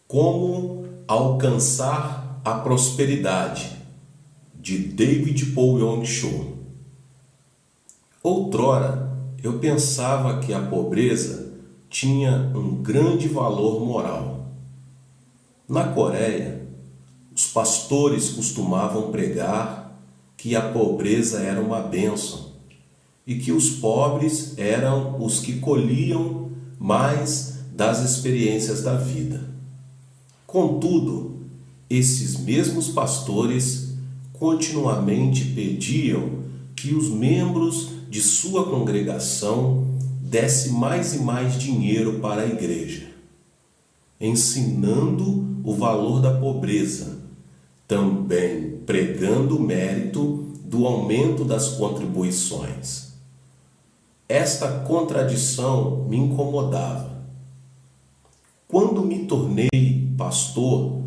Como alcançar a prosperidade, de David Paul Cho. Outrora, eu pensava que a pobreza tinha um grande valor moral. Na Coreia, os pastores costumavam pregar que a pobreza era uma bênção e que os pobres eram os que colhiam mais das experiências da vida. Contudo, esses mesmos pastores continuamente pediam que os membros de sua congregação dessem mais e mais dinheiro para a igreja, ensinando o valor da pobreza, também pregando o mérito do aumento das contribuições. Esta contradição me incomodava. Quando me tornei pastor,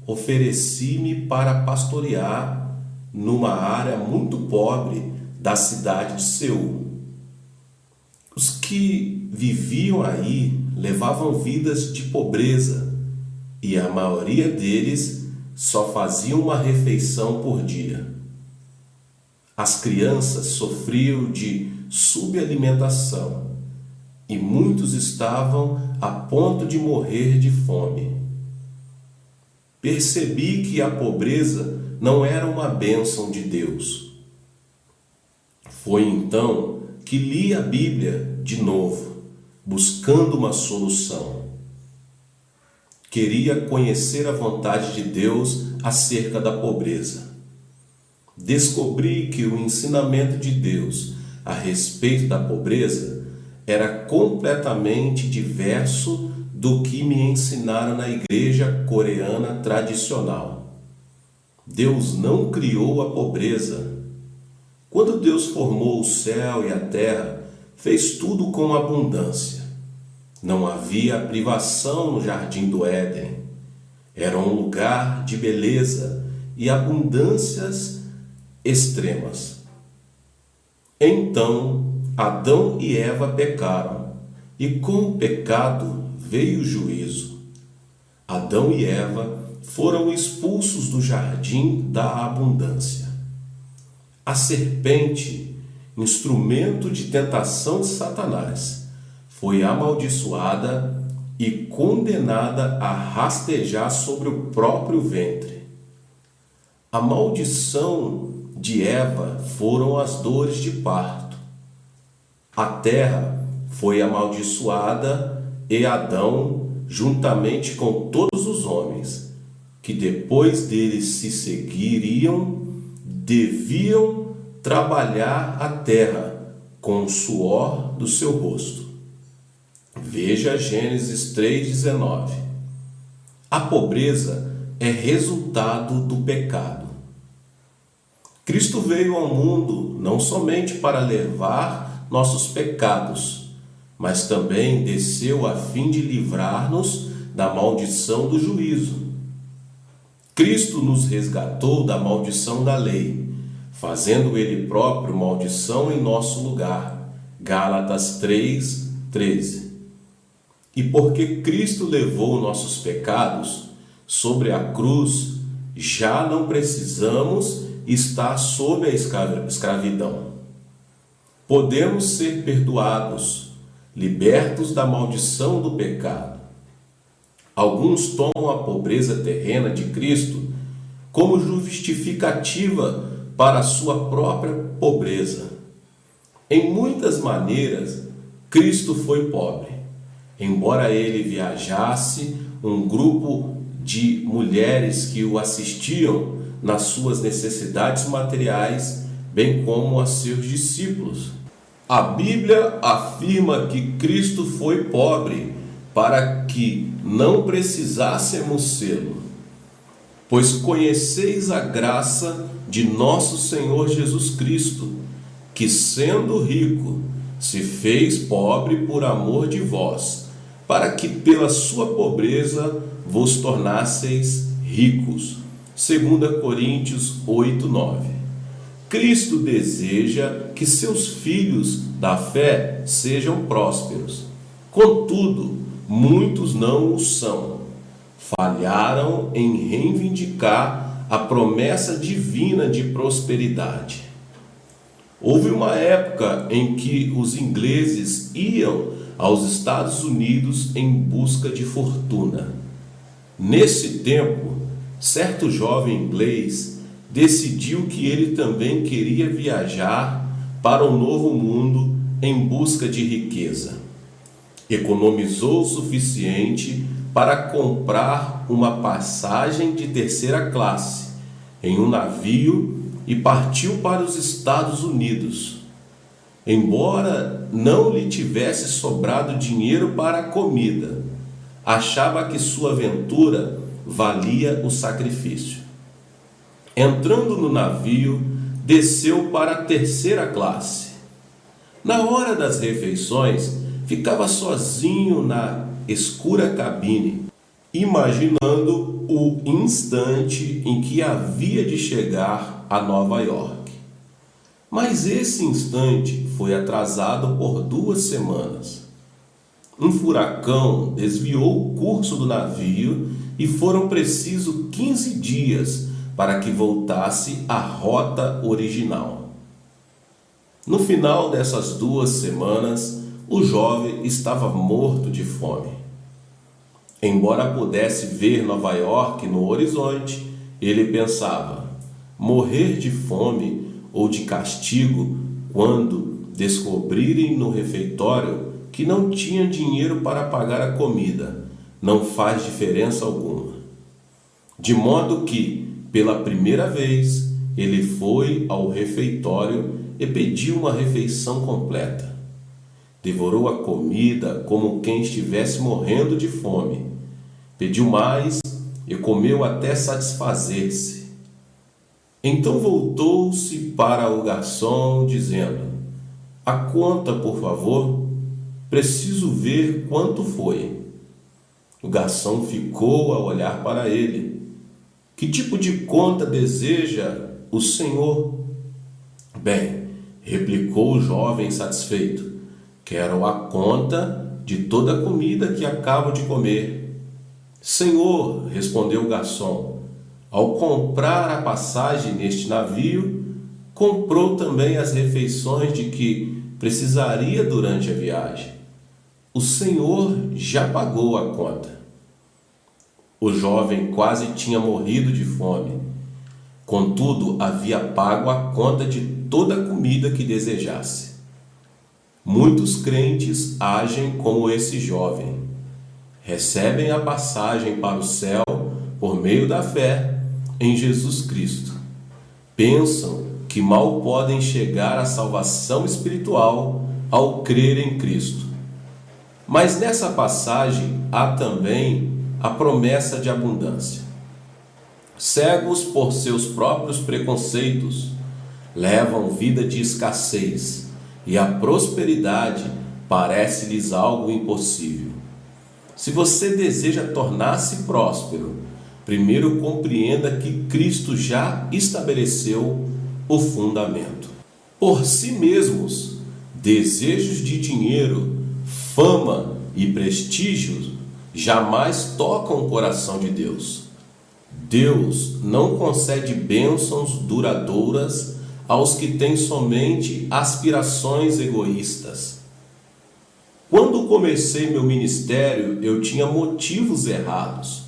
ofereci-me para pastorear numa área muito pobre da cidade de Seul. Os que viviam aí levavam vidas de pobreza e a maioria deles só faziam uma refeição por dia. As crianças sofriam de subalimentação e muitos estavam a ponto de morrer de fome. Percebi que a pobreza não era uma bênção de Deus. Foi então que li a Bíblia de novo, buscando uma solução. Queria conhecer a vontade de Deus acerca da pobreza. Descobri que o ensinamento de Deus a respeito da pobreza era completamente diverso do que me ensinaram na igreja coreana tradicional. Deus não criou a pobreza. Quando Deus formou o céu e a terra, fez tudo com abundância. Não havia privação no jardim do Éden. Era um lugar de beleza e abundâncias extremas. Então, Adão e Eva pecaram, e com o pecado veio o juízo. Adão e Eva foram expulsos do jardim da abundância. A serpente, instrumento de tentação de Satanás, foi amaldiçoada e condenada a rastejar sobre o próprio ventre. A maldição de Eva foram as dores de parto. A terra foi amaldiçoada e Adão, juntamente com todos os homens, que depois deles se seguiriam, deviam trabalhar a terra com o suor do seu rosto. Veja Gênesis 3,19. A pobreza é resultado do pecado. Cristo veio ao mundo não somente para levar nossos pecados, mas também desceu a fim de livrar-nos da maldição do juízo. Cristo nos resgatou da maldição da lei, fazendo Ele próprio maldição em nosso lugar. Gálatas 3:13. E porque Cristo levou nossos pecados sobre a cruz, já não precisamos estar sob a escravidão. Podemos ser perdoados, libertos da maldição do pecado. Alguns tomam a pobreza terrena de Cristo como justificativa para a sua própria pobreza. Em muitas maneiras, Cristo foi pobre. Embora ele viajasse, um grupo de mulheres que o assistiam nas suas necessidades materiais, bem como a seus discípulos. A Bíblia afirma que Cristo foi pobre para que não precisássemos sê-lo. Pois conheceis a graça de nosso Senhor Jesus Cristo, que sendo rico, se fez pobre por amor de vós, para que pela sua pobreza vos tornasseis ricos. 2 Coríntios 8:9. Cristo deseja que seus filhos da fé sejam prósperos. Contudo, muitos não o são. falharam em reivindicar a promessa divina de prosperidade. Houve uma época em que os ingleses iam aos Estados Unidos em busca de fortuna. Nesse tempo, certo jovem inglês decidiu que ele também queria viajar para um novo mundo em busca de riqueza. Economizou o suficiente para comprar uma passagem de terceira classe em um navio e partiu para os Estados Unidos. Embora não lhe tivesse sobrado dinheiro para a comida, achava que sua aventura valia o sacrifício. Entrando no navio, desceu para a terceira classe. Na hora das refeições, ficava sozinho na escura cabine, imaginando o instante em que havia de chegar a Nova York. Mas esse instante foi atrasado por 2 semanas. Um furacão desviou o curso do navio e foram precisos 15 dias para que voltasse à rota original. No final dessas 2 semanas, o jovem estava morto de fome. Embora pudesse ver Nova York no horizonte, ele pensava: morrer de fome ou de castigo quando descobrirem no refeitório que não tinha dinheiro para pagar a comida não faz diferença alguma. De modo que, pela primeira vez, ele foi ao refeitório e pediu uma refeição completa. Devorou a comida como quem estivesse morrendo de fome. Pediu mais e comeu até satisfazer-se. Então voltou-se para o garçom, dizendo: a conta, por favor, preciso ver quanto foi. O garçom ficou a olhar para ele. Que tipo de conta deseja o senhor? Bem, replicou o jovem satisfeito, quero a conta de toda a comida que acabo de comer. Senhor, respondeu o garçom, ao comprar a passagem neste navio, comprou também as refeições de que precisaria durante a viagem. O senhor já pagou a conta. O jovem quase tinha morrido de fome. Contudo, havia pago a conta de toda a comida que desejasse. Muitos crentes agem como esse jovem. Recebem a passagem para o céu por meio da fé em Jesus Cristo. Pensam que mal podem chegar à salvação espiritual ao crer em Cristo. Mas nessa passagem há também a promessa de abundância. Cegos por seus próprios preconceitos, levam vida de escassez, e a prosperidade parece-lhes algo impossível. Se você deseja tornar-se próspero, primeiro compreenda que Cristo já estabeleceu o fundamento. Por si mesmos, desejos de dinheiro, fama e prestígio jamais tocam o coração de Deus. Deus não concede bênçãos duradouras aos que têm somente aspirações egoístas. Quando comecei meu ministério, eu tinha motivos errados.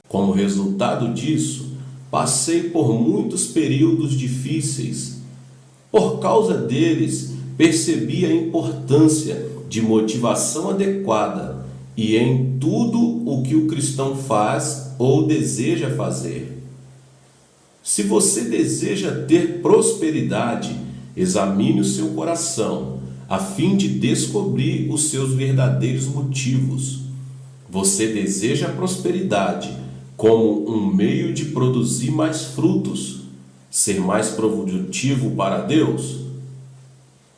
Como resultado disso, passei por muitos períodos difíceis. Por causa deles, percebi a importância de motivação adequada e em tudo o que o cristão faz ou deseja fazer. Se você deseja ter prosperidade, examine o seu coração, a fim de descobrir os seus verdadeiros motivos. Você deseja prosperidade como um meio de produzir mais frutos, ser mais produtivo para Deus?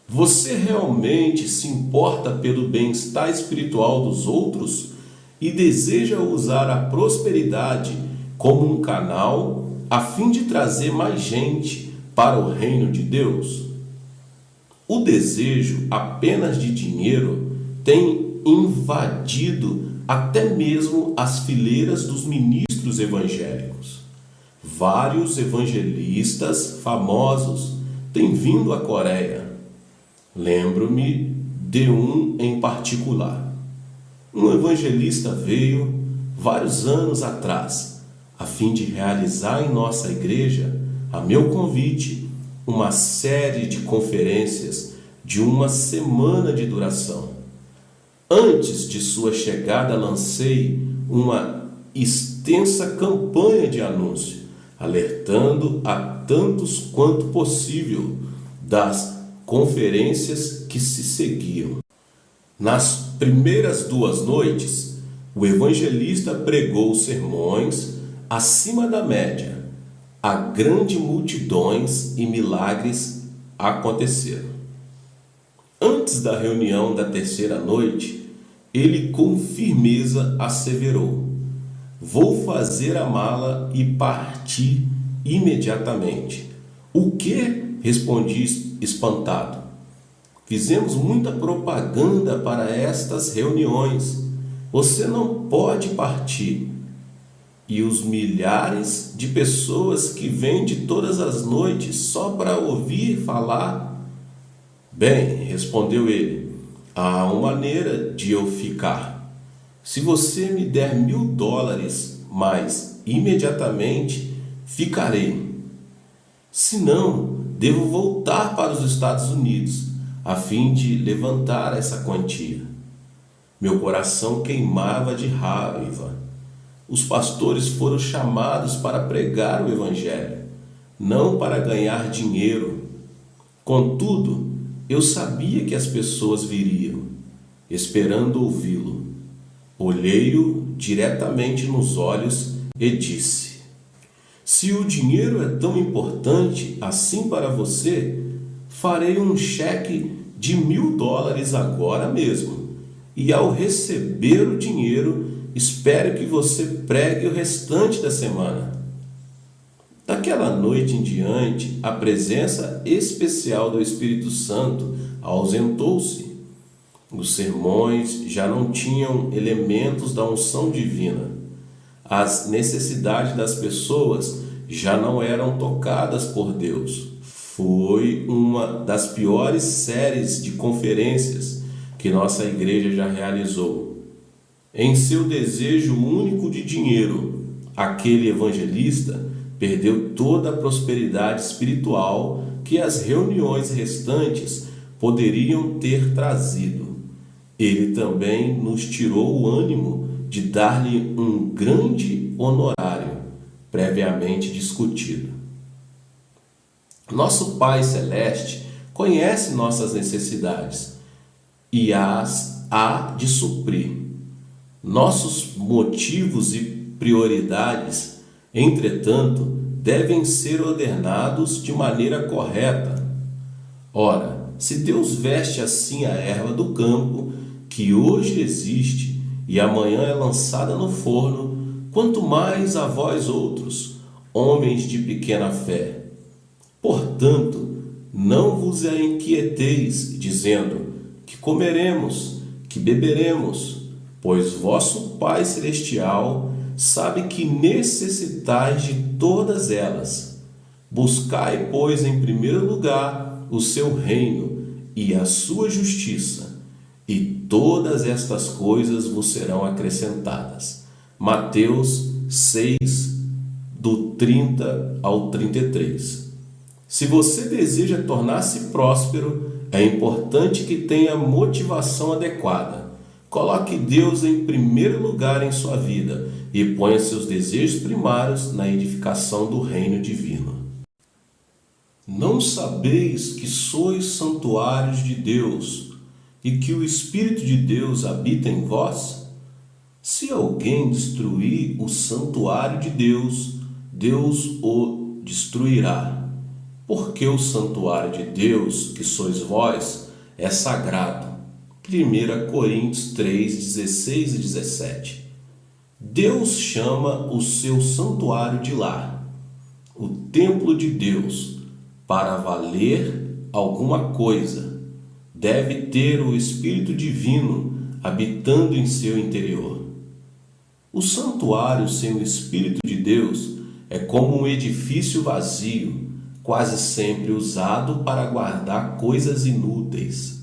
Você realmente se importa pelo bem-estar espiritual dos outros e deseja usar a prosperidade como um canal a fim de trazer mais gente para o reino de Deus? O desejo apenas de dinheiro tem invadido até mesmo as fileiras dos ministros evangélicos. Vários evangelistas famosos têm vindo à Coreia. Lembro-me de um em particular. Um evangelista veio vários anos atrás, a fim de realizar em nossa igreja, a meu convite, uma série de conferências de uma semana de duração. Antes de sua chegada, lancei uma extensa campanha de anúncio, alertando a tantos quanto possível das conferências que se seguiam. Nas primeiras 2 noites, o evangelista pregou sermões acima da média. A grandes multidões e milagres aconteceram. Antes da reunião da 3ª noite, ele com firmeza asseverou: vou fazer a mala e partir imediatamente. O quê? Respondi espantado. Fizemos muita propaganda para estas reuniões. Você não pode partir. E os milhares de pessoas que vêm de todas as noites só para ouvir falar? Bem, respondeu ele, há uma maneira de eu ficar. Se você me der $1.000, mas imediatamente ficarei. Se não, devo voltar para os Estados Unidos, a fim de levantar essa quantia. Meu coração queimava de raiva. Os pastores foram chamados para pregar o Evangelho, não para ganhar dinheiro. Contudo, eu sabia que as pessoas viriam, esperando ouvi-lo. Olhei-o diretamente nos olhos e disse: se o dinheiro é tão importante assim para você, farei um cheque de $1.000 agora mesmo, e ao receber o dinheiro, espero que você pregue o restante da semana. Daquela noite em diante, a presença especial do Espírito Santo ausentou-se. Os sermões já não tinham elementos da unção divina. As necessidades das pessoas já não eram tocadas por Deus. Foi uma das piores séries de conferências que nossa igreja já realizou. Em seu desejo único de dinheiro, aquele evangelista perdeu toda a prosperidade espiritual que as reuniões restantes poderiam ter trazido. Ele também nos tirou o ânimo de dar-lhe um grande honorário, previamente discutido. Nosso Pai Celeste conhece nossas necessidades e as há de suprir. Nossos motivos e prioridades, entretanto, devem ser ordenados de maneira correta. Ora, se Deus veste assim a erva do campo, que hoje existe e amanhã é lançada no forno, quanto mais a vós outros, homens de pequena fé. Portanto, não vos inquieteis, dizendo: que comeremos, que beberemos, pois vosso Pai Celestial sabe que necessitais de todas elas. Buscai, pois, em primeiro lugar o seu reino e a sua justiça, e todas estas coisas vos serão acrescentadas. Mateus 6, do 30 ao 33. Se você deseja tornar-se próspero, é importante que tenha motivação adequada. Coloque Deus em primeiro lugar em sua vida e ponha seus desejos primários na edificação do reino divino. Não sabeis que sois santuários de Deus e que o Espírito de Deus habita em vós? Se alguém destruir o santuário de Deus, Deus o destruirá. Porque o santuário de Deus, que sois vós, é sagrado. 1 Coríntios 3, 16 e 17. Deus chama o seu santuário de lar, o templo de Deus. Para valer alguma coisa, deve ter o Espírito Divino habitando em seu interior. O santuário sem o Espírito de Deus é como um edifício vazio, quase sempre usado para guardar coisas inúteis.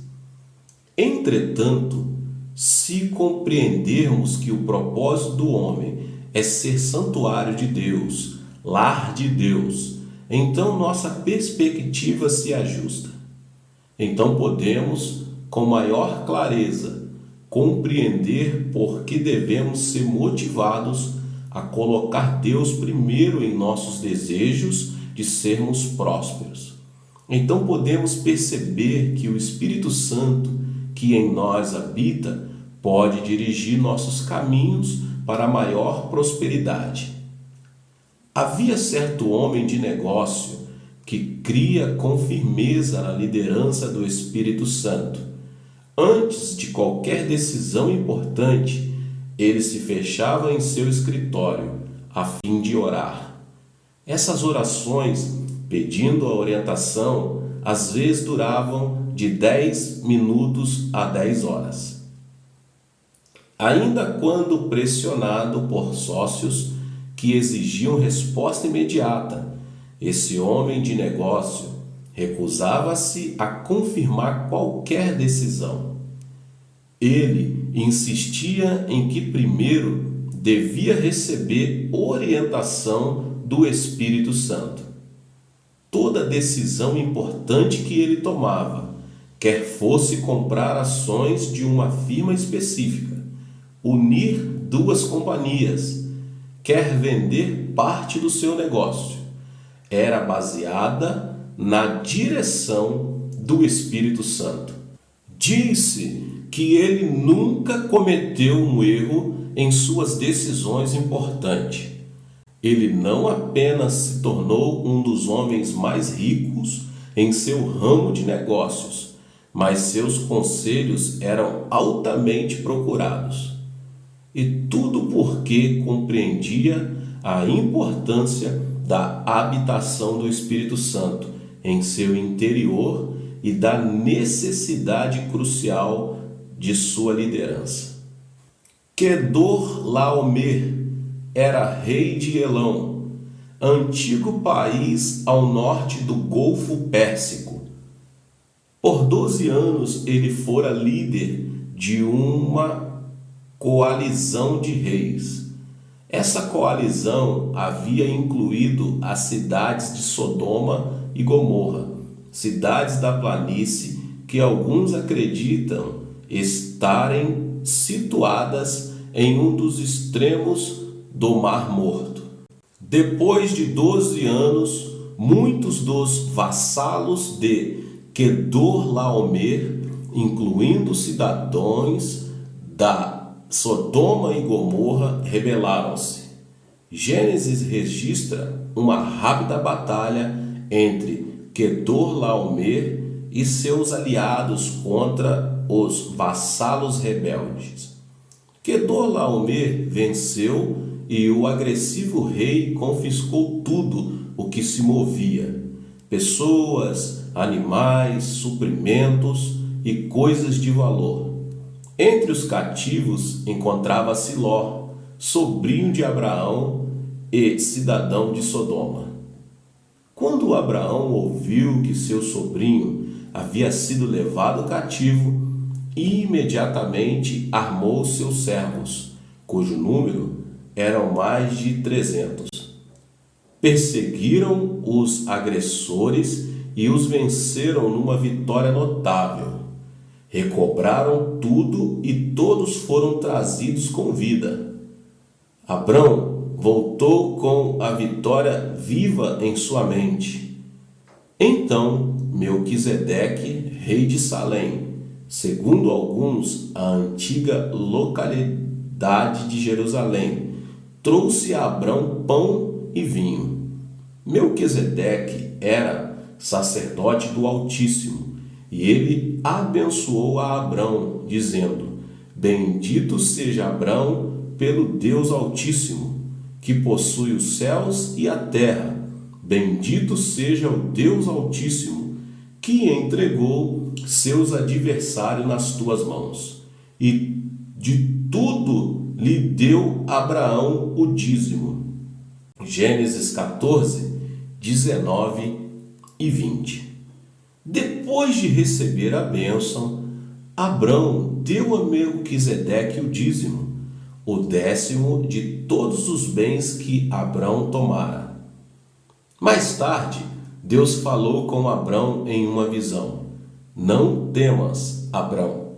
Entretanto, se compreendermos que o propósito do homem é ser santuário de Deus, lar de Deus, então nossa perspectiva se ajusta. Então podemos, com maior clareza, compreender por que devemos ser motivados a colocar Deus primeiro em nossos desejos de sermos prósperos. Então podemos perceber que o Espírito Santo, que em nós habita, pode dirigir nossos caminhos para maior prosperidade. Havia certo homem de negócio que cria com firmeza na liderança do Espírito Santo. Antes de qualquer decisão importante, ele se fechava em seu escritório a fim de orar. Essas orações, pedindo a orientação, às vezes duravam de 10 minutos a 10 horas. Ainda quando pressionado por sócios que exigiam resposta imediata, esse homem de negócio recusava-se a confirmar qualquer decisão. Ele insistia em que primeiro devia receber orientação do Espírito Santo. Toda decisão importante que ele tomava, quer fosse comprar ações de uma firma específica, unir duas companhias, quer vender parte do seu negócio, era baseada na direção do Espírito Santo. Disse que ele nunca cometeu um erro em suas decisões importantes. Ele não apenas se tornou um dos homens mais ricos em seu ramo de negócios, mas seus conselhos eram altamente procurados. E tudo porque compreendia a importância da habitação do Espírito Santo em seu interior e da necessidade crucial de sua liderança. Quedorlaomer era rei de Elão, antigo país ao norte do Golfo Pérsico. Por 12 anos ele fora líder de uma coalizão de reis. Essa coalizão havia incluído as cidades de Sodoma e Gomorra, cidades da planície que alguns acreditam estarem situadas em um dos extremos do Mar Morto. Depois de 12 anos, muitos dos vassalos de Quedorlaomer, incluindo cidadãos da Sodoma e Gomorra, rebelaram-se. Gênesis registra uma rápida batalha entre Quedorlaomer e seus aliados contra os vassalos rebeldes. Quedorlaomer venceu e o agressivo rei confiscou tudo o que se movia: pessoas, animais, suprimentos e coisas de valor. Entre os cativos encontrava-se Ló, sobrinho de Abraão e cidadão de Sodoma. Quando Abraão ouviu que seu sobrinho havia sido levado cativo, imediatamente armou seus servos, cujo número eram mais de 300. Perseguiram os agressores e os venceram numa vitória notável. Recobraram tudo e todos foram trazidos com vida. Abrão voltou com a vitória viva em sua mente. Então Melquisedeque, rei de Salém, segundo alguns a antiga localidade de Jerusalém, trouxe a Abrão pão e vinho. Melquisedeque era sacerdote do Altíssimo, e ele abençoou a Abrão, dizendo: Bendito seja Abrão pelo Deus Altíssimo, que possui os céus e a terra. Bendito seja o Deus Altíssimo, que entregou seus adversários nas tuas mãos. E de tudo lhe deu Abraão o dízimo. Gênesis 14, 19 e 20. Depois de receber a bênção, Abrão deu a Melquisedeque o dízimo, o 10º de todos os bens que Abrão tomara. Mais tarde, Deus falou com Abrão em uma visão: Não temas, Abrão,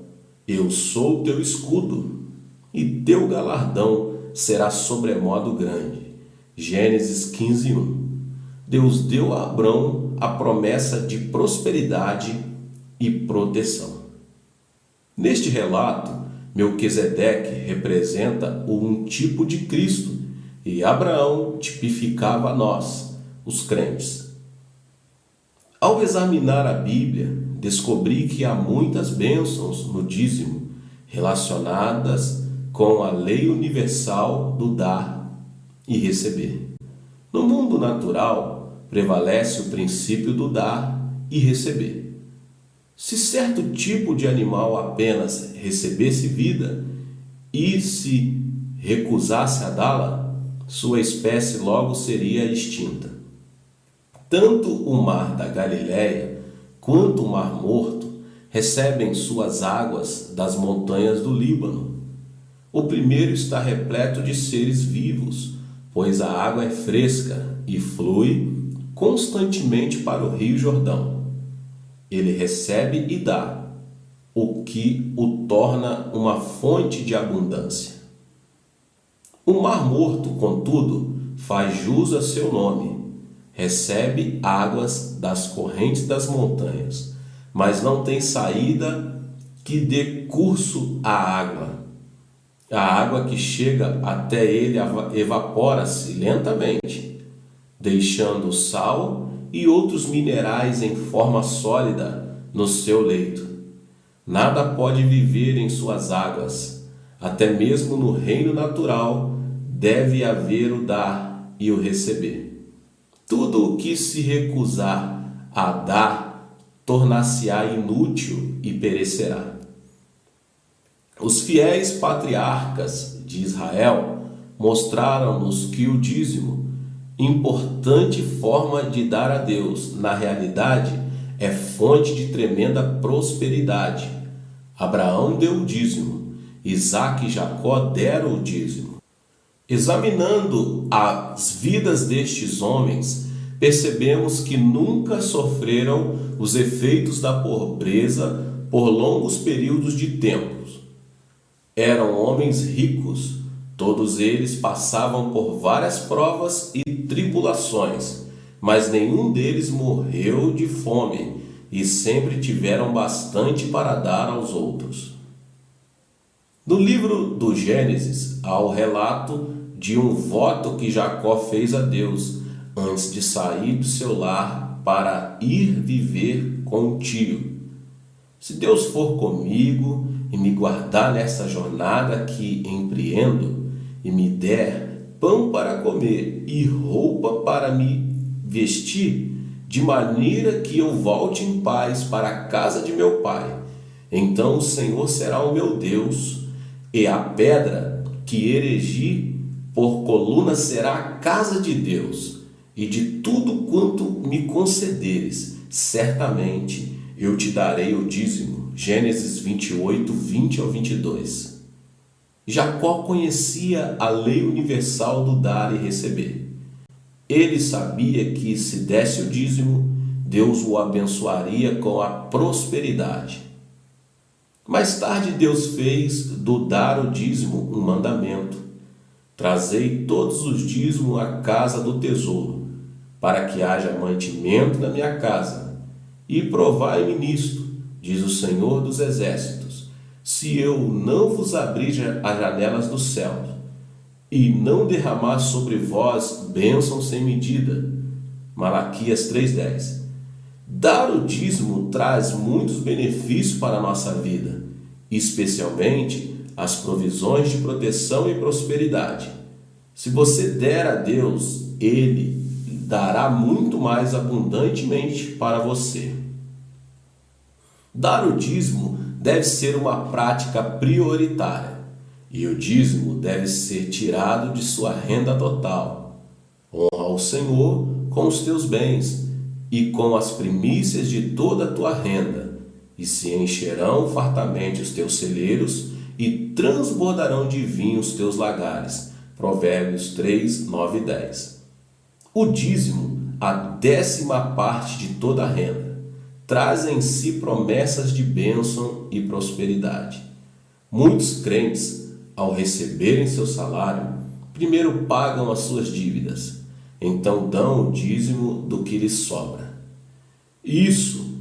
eu sou teu escudo, e teu galardão será sobremodo grande. Gênesis 15:1. Deus deu a Abrão a promessa de prosperidade e proteção. Neste relato, Melquisedeque representa um tipo de Cristo e Abraão tipificava nós, os crentes. Ao examinar a Bíblia, descobri que há muitas bênçãos no dízimo relacionadas com a lei universal do dar e receber. No mundo natural, prevalece o princípio do dar e receber. Se certo tipo de animal apenas recebesse vida e se recusasse a dá-la, sua espécie logo seria extinta. Tanto o mar da Galileia quanto o mar Morto recebem suas águas das montanhas do Líbano. O primeiro está repleto de seres vivos, pois a água é fresca e flui constantemente para o Rio Jordão. Ele recebe e dá, o que o torna uma fonte de abundância. O Mar Morto, contudo, faz jus a seu nome. Recebe águas das correntes das montanhas, mas não tem saída que dê curso à água. A água que chega até ele evapora-se lentamente, deixando o sal e outros minerais em forma sólida no seu leito. Nada pode viver em suas águas. Até mesmo no reino natural deve haver o dar e o receber. Tudo o que se recusar a dar tornar-se-á inútil e perecerá. Os fiéis patriarcas de Israel mostraram-nos que o dízimo, importante forma de dar a Deus, na realidade é fonte de tremenda prosperidade. Abraão deu o dízimo, Isaque e Jacó deram o dízimo. Examinando as vidas destes homens, percebemos que nunca sofreram os efeitos da pobreza por longos períodos de tempo. Eram homens ricos, todos eles passavam por várias provas e tribulações, mas nenhum deles morreu de fome e sempre tiveram bastante para dar aos outros. No livro do Gênesis há o relato de um voto que Jacó fez a Deus antes de sair do seu lar para ir viver com o tio. Se Deus for comigo e me guardar nessa jornada que empreendo e me der pão para comer e roupa para me vestir, de maneira que eu volte em paz para a casa de meu pai, então o Senhor será o meu Deus, e a pedra que erigi por coluna será a casa de Deus, e de tudo quanto me concederes, certamente eu te darei o dízimo. Gênesis 28, 20 ao 22. Jacó conhecia a lei universal do dar e receber. Ele sabia que se desse o dízimo, Deus o abençoaria com a prosperidade. Mais tarde Deus fez do dar o dízimo um mandamento. Trazei todos os dízimos à casa do tesouro, para que haja mantimento na minha casa, e provai-me nisto, diz o Senhor dos Exércitos, se eu não vos abrir as janelas do céu, e não derramar sobre vós bênção sem medida. Malaquias 3:10. Dar o dízimo traz muitos benefícios para a nossa vida, especialmente as provisões de proteção e prosperidade. Se você der a Deus, Ele dará muito mais abundantemente para você. Dar o dízimo deve ser uma prática prioritária. E o dízimo deve ser tirado de sua renda total. Honra o Senhor com os teus bens e com as primícias de toda a tua renda, e se encherão fartamente os teus celeiros e transbordarão de vinho os teus lagares. Provérbios 3, 9 e 10. O dízimo, a 10ª parte de toda a renda, traz em si promessas de bênção e prosperidade. Muitos crentes, ao receberem seu salário, primeiro pagam as suas dívidas, então dão o dízimo do que lhes sobra. Isso,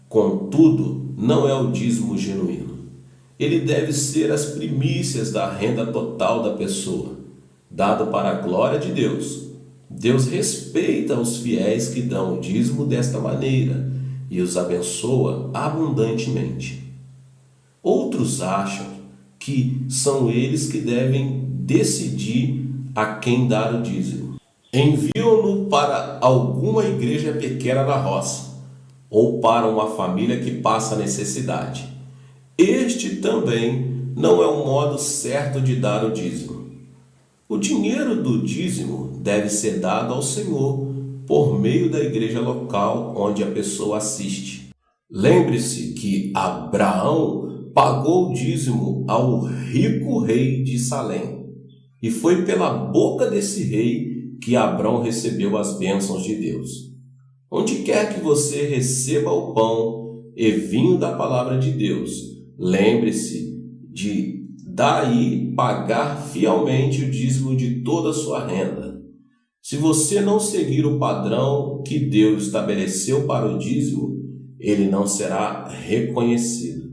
contudo, não é o dízimo genuíno. Ele deve ser as primícias da renda total da pessoa, dado para a glória de Deus. Deus respeita os fiéis que dão o dízimo desta maneira e os abençoa abundantemente. Outros acham que são eles que devem decidir a quem dar o dízimo. Enviam-no para alguma igreja pequena na roça ou para uma família que passa necessidade. Este também não é o modo certo de dar o dízimo. O dinheiro do dízimo deve ser dado ao Senhor por meio da igreja local onde a pessoa assiste. Lembre-se que Abraão pagou o dízimo ao rico rei de Salém, e foi pela boca desse rei que Abrão recebeu as bênçãos de Deus. Onde quer que você receba o pão e vinho da palavra de Deus, lembre-se de daí pagar fielmente o dízimo de toda a sua renda. Se você não seguir o padrão que Deus estabeleceu para o dízimo, ele não será reconhecido.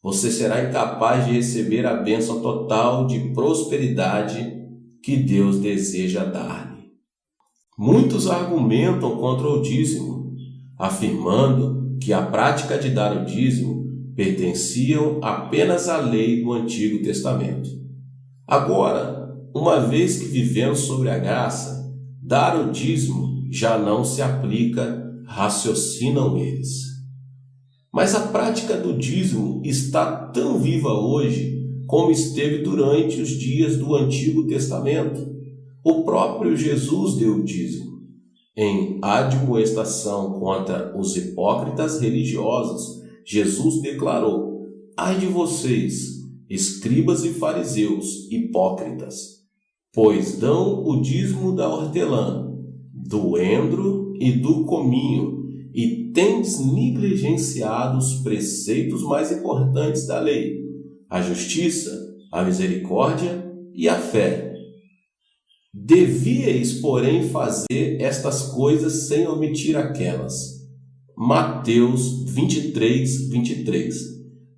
Você será incapaz de receber a bênção total de prosperidade que Deus deseja dar-lhe. Muitos argumentam contra o dízimo, afirmando que a prática de dar o dízimo pertenciam apenas à lei do Antigo Testamento. Agora, uma vez que vivemos sobre a graça, dar o dízimo já não se aplica, raciocinam eles. Mas a prática do dízimo está tão viva hoje como esteve durante os dias do Antigo Testamento. O próprio Jesus deu o dízimo. Em admoestação contra os hipócritas religiosos, Jesus declarou: ai de vocês, escribas e fariseus, hipócritas, pois dão o dízimo da hortelã, do endro e do cominho, e tendes negligenciado os preceitos mais importantes da lei, a justiça, a misericórdia e a fé. Devíeis, porém, fazer estas coisas sem omitir aquelas. Mateus 23, 23.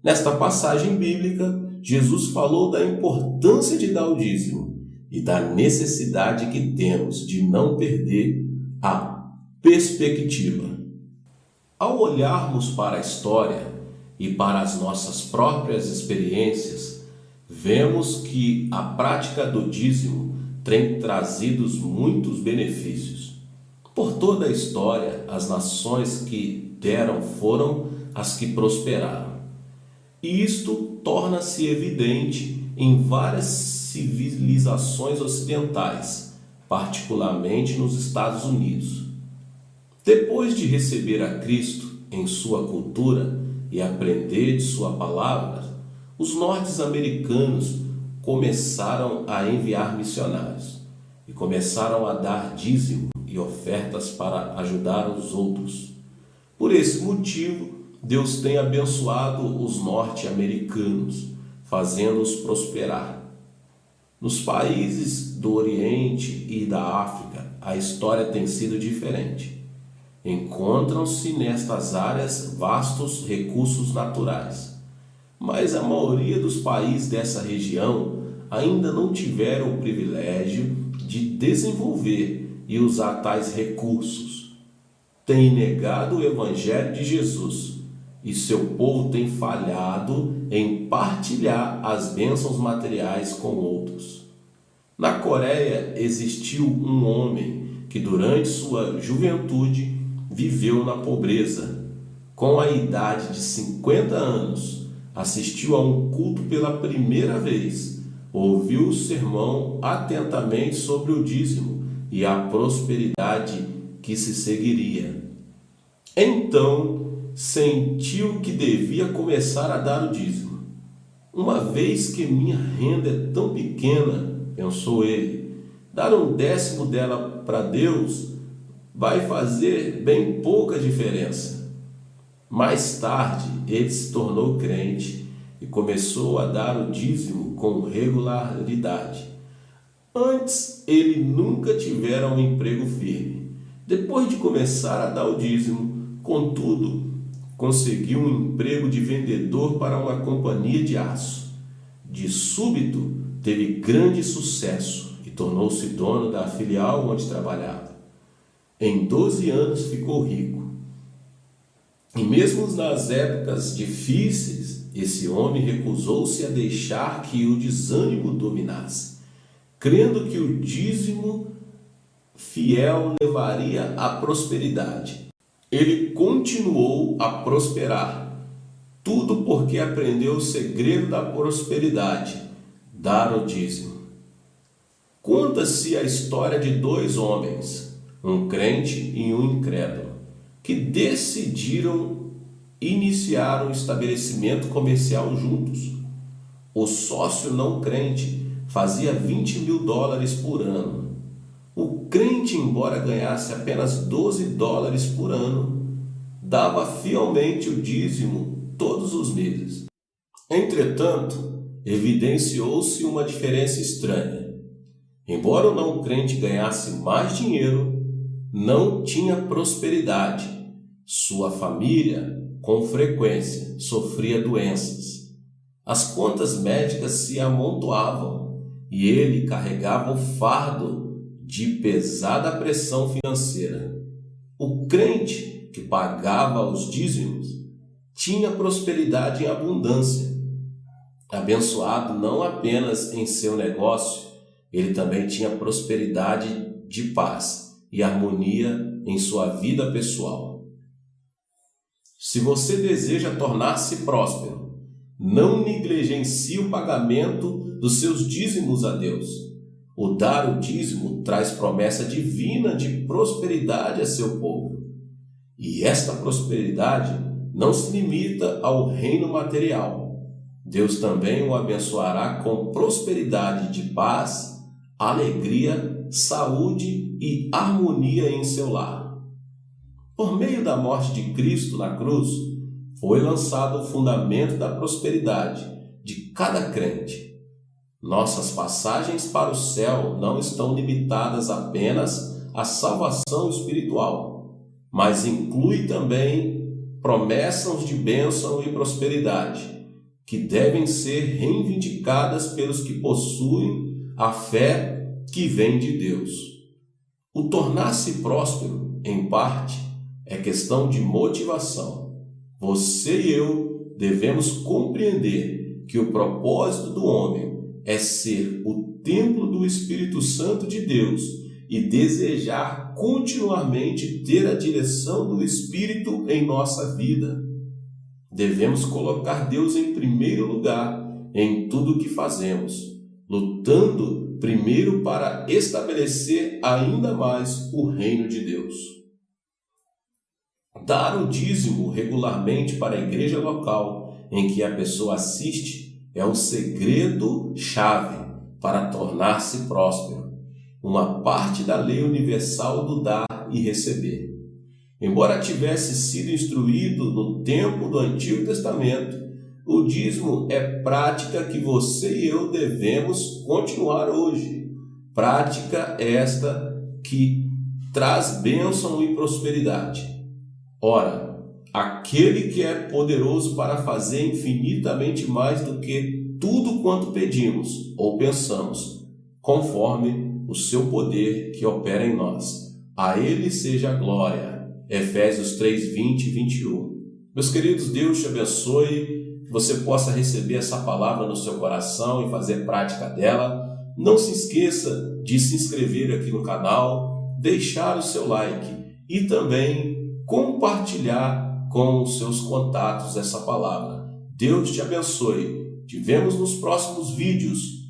Nesta passagem bíblica, Jesus falou da importância de dar o dízimo e da necessidade que temos de não perder a perspectiva. Ao olharmos para a história e para as nossas próprias experiências, vemos que a prática do dízimo tem trazido muitos benefícios. Por toda a história, as nações que deram foram as que prosperaram. E isto torna-se evidente em várias civilizações ocidentais, particularmente nos Estados Unidos. Depois de receber a Cristo em sua cultura e aprender de sua palavra, os norte-americanos começaram a enviar missionários e começaram a dar dízimo e ofertas para ajudar os outros. Por esse motivo, Deus tem abençoado os norte-americanos, fazendo-os prosperar. Nos países do Oriente e da África, a história tem sido diferente. Encontram-se nestas áreas vastos recursos naturais, mas a maioria dos países dessa região ainda não tiveram o privilégio de desenvolver e usar tais recursos. Têm negado o Evangelho de Jesus e seu povo tem falhado em partilhar as bênçãos materiais com outros. Na Coreia existiu um homem que durante sua juventude viveu na pobreza. Com a idade de 50 anos, assistiu a um culto pela primeira vez. ouviu o sermão atentamente sobre o dízimo e a prosperidade que se seguiria. Então sentiu que devia começar a dar o dízimo. Uma vez que minha renda é tão pequena, pensou ele, dar 1/10 dela para Deus vai fazer bem pouca diferença. Mais tarde, ele se tornou crente e começou a dar o dízimo com regularidade. Antes, ele nunca tivera um emprego firme. Depois de começar a dar o dízimo, contudo, conseguiu um emprego de vendedor para uma companhia de aço. De súbito, teve grande sucesso e tornou-se dono da filial onde trabalhava. Em 12 anos ficou rico. E mesmo nas épocas difíceis, esse homem recusou-se a deixar que o desânimo dominasse, crendo que o dízimo fiel levaria à prosperidade. Ele continuou a prosperar, tudo porque aprendeu o segredo da prosperidade, dar o dízimo. Conta-se a história de 2 homens, um crente e um incrédulo, que decidiram iniciar um estabelecimento comercial juntos. O sócio não crente fazia $20.000 por ano. O crente, embora ganhasse apenas $12 por ano, dava fielmente o dízimo todos os meses. Entretanto, evidenciou-se uma diferença estranha. Embora o não crente ganhasse mais dinheiro, não tinha prosperidade. Sua família, com frequência, sofria doenças. As contas médicas se amontoavam e ele carregava o fardo de pesada pressão financeira. O crente, que pagava os dízimos, tinha prosperidade em abundância. Abençoado não apenas em seu negócio, ele também tinha prosperidade de paz e harmonia em sua vida pessoal. Se você deseja tornar-se próspero, não negligencie o pagamento dos seus dízimos a Deus. O dar o dízimo traz promessa divina de prosperidade a seu povo. E esta prosperidade não se limita ao reino material. Deus também o abençoará com prosperidade de paz, alegria, saúde e harmonia em seu lar. Por meio da morte de Cristo na cruz, foi lançado o fundamento da prosperidade de cada crente. Nossas passagens para o céu não estão limitadas apenas à salvação espiritual, mas inclui também promessas de bênção e prosperidade, que devem ser reivindicadas pelos que possuem a fé que vem de Deus. O tornar-se próspero, em parte, é questão de motivação. Você e eu devemos compreender que o propósito do homem é ser o templo do Espírito Santo de Deus e desejar continuamente ter a direção do Espírito em nossa vida. Devemos colocar Deus em primeiro lugar em tudo o que fazemos, lutando primeiro para estabelecer ainda mais o reino de Deus. Dar o dízimo regularmente para a igreja local em que a pessoa assiste é um segredo-chave para tornar-se próspero, uma parte da lei universal do dar e receber. Embora tivesse sido instruído no tempo do Antigo Testamento, o dízimo é prática que você e eu devemos continuar hoje. Prática esta que traz bênção e prosperidade. Ora, aquele que é poderoso para fazer infinitamente mais do que tudo quanto pedimos ou pensamos, conforme o seu poder que opera em nós. A ele seja a glória. Efésios 3, 20 e 21. Meus queridos, Deus te abençoe, que você possa receber essa palavra no seu coração e fazer prática dela. Não se esqueça de se inscrever aqui no canal, deixar o seu like e também compartilhar com os seus contatos essa palavra. Deus te abençoe. Te vemos nos próximos vídeos.